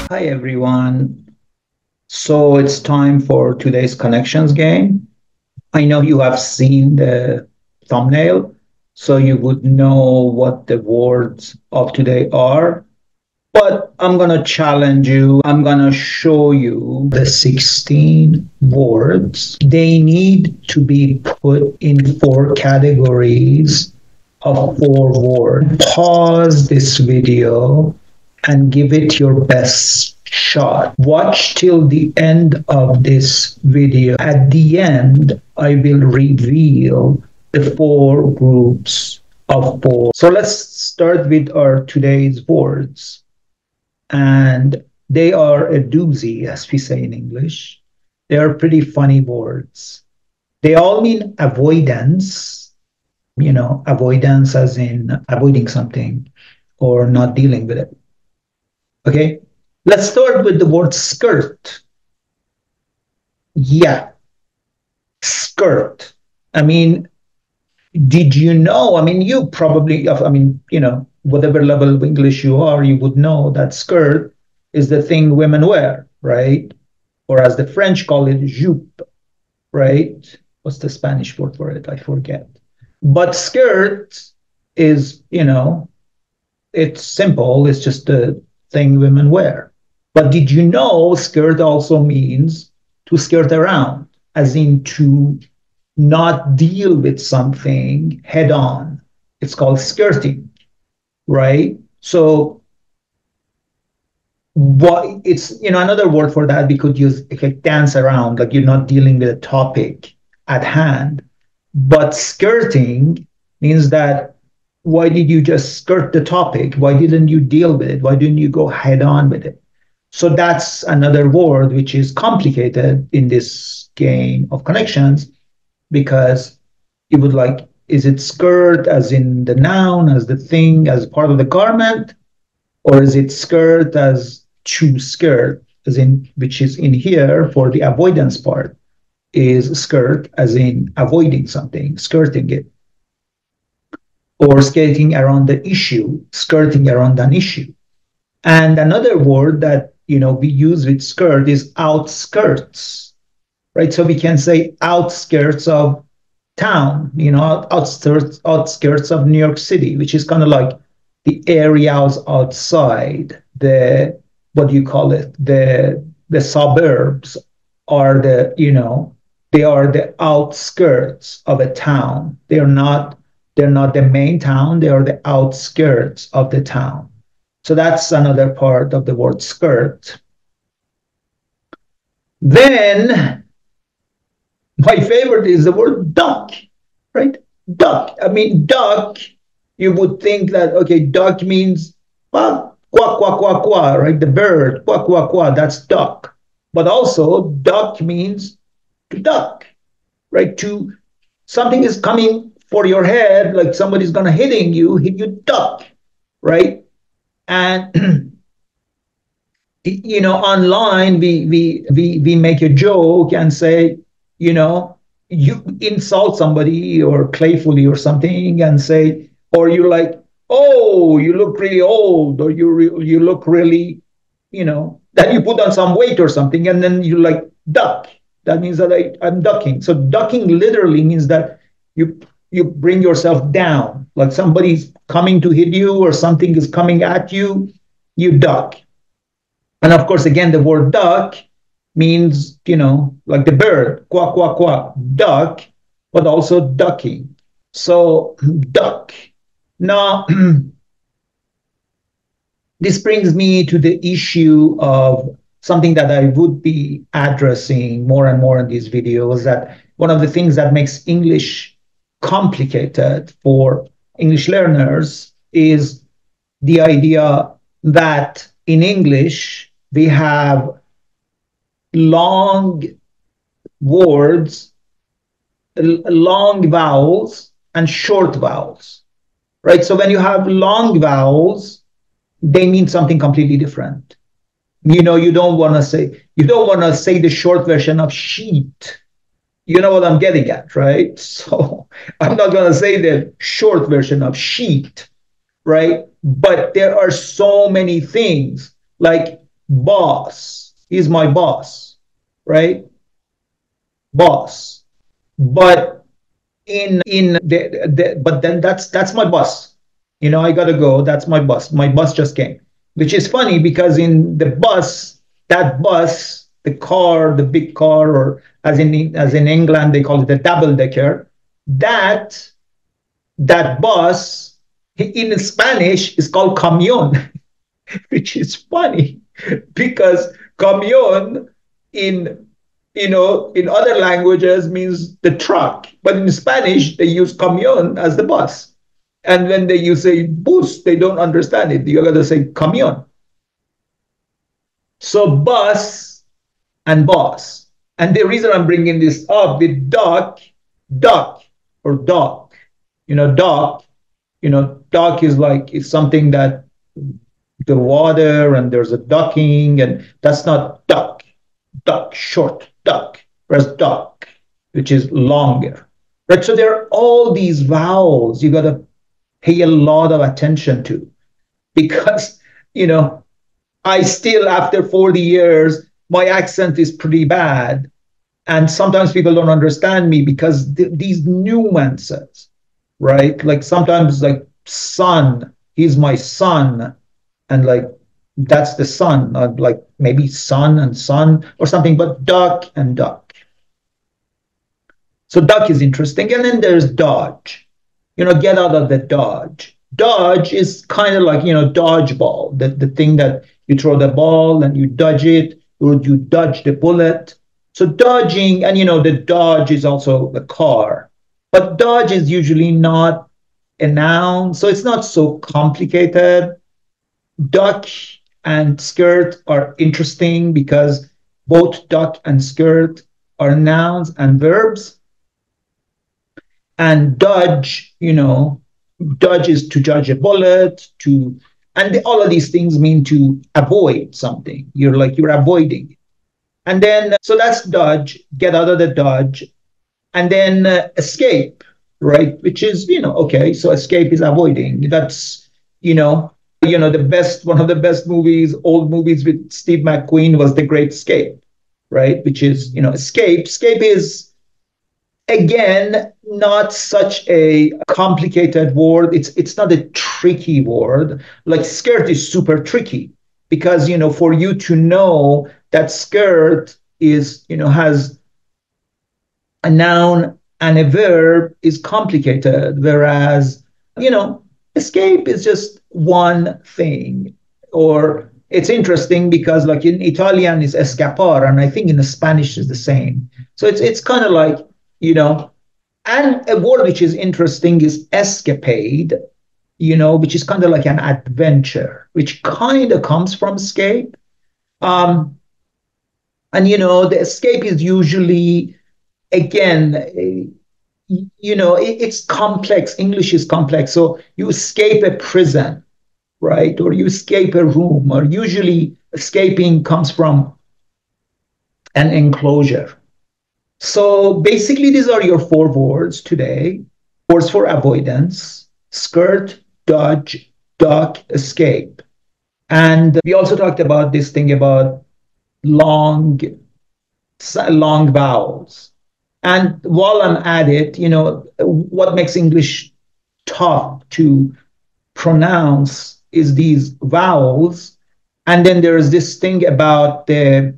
Hi everyone. So it's time for today's connections game. I know you have seen the thumbnail, so you would know what the words of today are. But I'm going to challenge you. I'm going to show you the 16 words. They need to be put in four categories of four words. Pause this video and give it your best shot. Watch till the end of this video. At the end, I will reveal the four groups of four. So let's start with our today's words. And they are a doozy, as we say in English. They are pretty funny words. They all mean avoidance, avoidance as in avoiding something or not dealing with it. Okay, let's start with the word skirt. Yeah, skirt. I mean, did you know? I mean, you probably, whatever level of English you are, you would know that skirt is the thing women wear, right? Or as the French call it, jupe, right? What's the Spanish word for it? I forget. But skirt is, it's simple. It's just the thing women wear. But did you know skirt also means to skirt around, as in to not deal with something head on? It's called skirting, right? So what it's another word for that we could use like dance around, like you're not dealing with a topic at hand. But skirting means that why did you just skirt the topic? Why didn't you deal with it? Why didn't you go head on with it? So that's another word which is complicated in this game of connections, because you would like, is it skirt as in the noun, as the thing, as part of the garment, or is it skirt as to skirt, as in, which is in here for the avoidance part, is skirt as in avoiding something, skirting it, or skating around the issue, skirting around an issue. And another word that we use with skirt is outskirts, right? So we can say outskirts of town, outskirts of New York City, which is kind of like the areas outside the, what do you call it? The suburbs are they are the outskirts of a town. They're not the main town, they are the outskirts of the town. So that's another part of the word skirt. Then my favorite is the word duck, right? Duck. I mean, duck, you would think that, okay, duck means well, quack, quack, quack, quack, right? The bird, quack, quack, quack, that's duck. But also, duck means to duck, right? To something is coming for your head, like somebody's gonna hit you duck, right? And online we make a joke and say, you insult somebody or playfully or something and say, or you're like, oh, you look really old, or you look really, that you put on some weight or something, and then you like duck. That means that I'm ducking. So ducking literally means that you you bring yourself down, like somebody's coming to hit you or something is coming at you, you duck. And of course, again, the word duck means, like the bird, quack, quack, quack, duck, but also ducking. So, duck. Now, this brings me to the issue of something that I would be addressing more and more in these videos, that one of the things that makes English complicated for English learners is the idea that in English, we have long words, long vowels, and short vowels, right? So when you have long vowels, they mean something completely different. You don't want to say the short version of sheet. You know what I'm getting at, right? So I'm not going to say the short version of sheet, right? But there are so many things, like Boss. He's my boss, right? Boss. But but then that's my bus. I gotta go. That's my bus. My bus just came, which is funny because in the bus, that bus, the car, the big car, or as in England they call it the double decker. That that bus in Spanish is called camion, which is funny because camion in in other languages means the truck, but in Spanish they use camion as the bus. And when they use a bus, they don't understand it. You gotta say camion. So bus and boss. And the reason I'm bringing this up with duck or dock, dock, dock is like it's something that the water and there's a ducking, and that's not duck, short duck, whereas duck, which is longer, right? So there are all these vowels you got to pay a lot of attention to because, you know, I still, after 40 years, my accent is pretty bad. And sometimes people don't understand me because these nuances, right? Like sometimes, like, son, he's my son. And like, that's the son, like maybe son and son or something, but duck and duck. So duck is interesting. And then there's dodge, get out of the dodge. Dodge is kind of like, dodgeball, the thing that you throw the ball and you dodge it, or you dodge the bullet. So dodging, and the dodge is also the car, but dodge is usually not a noun. So it's not so complicated. Duck and skirt are interesting because both duck and skirt are nouns and verbs. And dodge, dodge is to dodge a bullet, and all of these things mean to avoid something. You're avoiding. And then, so that's dodge, get out of the dodge. And then escape, right? Which is, okay, so escape is avoiding. That's, one of the best movies, old movies with Steve McQueen was The Great Escape, right? Which is, escape. Escape is, again, not such a complicated word. It's not a tricky word. Like skirt is super tricky because, for you to know that skirt is, has a noun and a verb is complicated, whereas, escape is just one thing. Or it's interesting because, like, in Italian is escapar, and I think in the Spanish is the same. So it's kind of like, and a word which is interesting is escapade, which is kind of like an adventure, which kind of comes from escape. And the escape is usually, again, it's complex. English is complex. So you escape a prison, right? Or you escape a room, or usually escaping comes from an enclosure. So basically, these are your four words today. Words for avoidance: skirt, dodge, duck, escape. And we also talked about this thing about long, long vowels. And while I'm at it, what makes English tough to pronounce is these vowels. And then there's this thing about the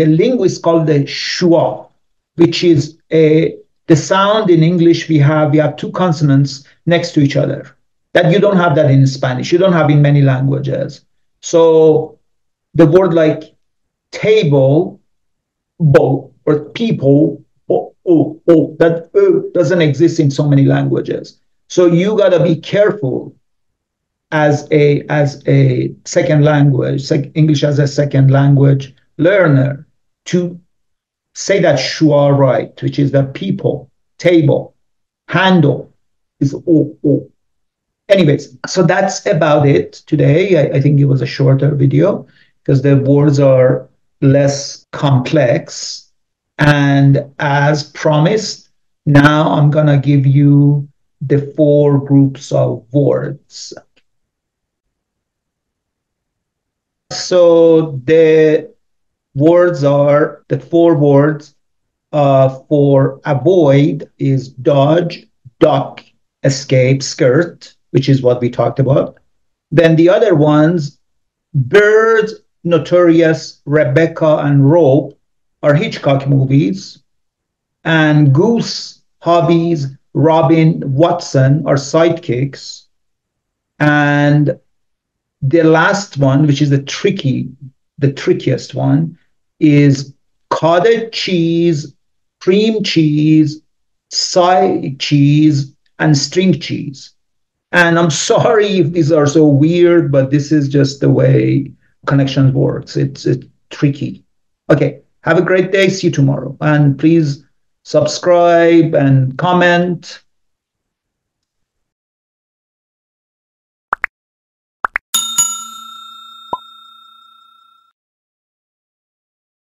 linguists call the schwa, which is the sound in English we have two consonants next to each other. That you don't have that in Spanish. You don't have in many languages. So the word like table, bo, or people, that doesn't exist in so many languages. So you gotta be careful as a second language, English as a second language learner, to say that schwa right, which is that people, table, handle is o. Anyways, so that's about it today. I think it was a shorter video because the words are less complex. And as promised, now I'm going to give you the four groups of words. So the words are the four words for avoid is dodge, duck, escape, skirt, which is what we talked about. Then the other ones, bird, notorious, Rebecca, and rope are Hitchcock movies. And goose, hobbies, Robin, Watson are sidekicks. And the last one, which is the trickiest one, is cottage cheese, cream cheese, side cheese, and string cheese. And I'm sorry if these are so weird, but this is just the way connections works. It's tricky. Okay, have a great day. See you tomorrow. And please subscribe and comment.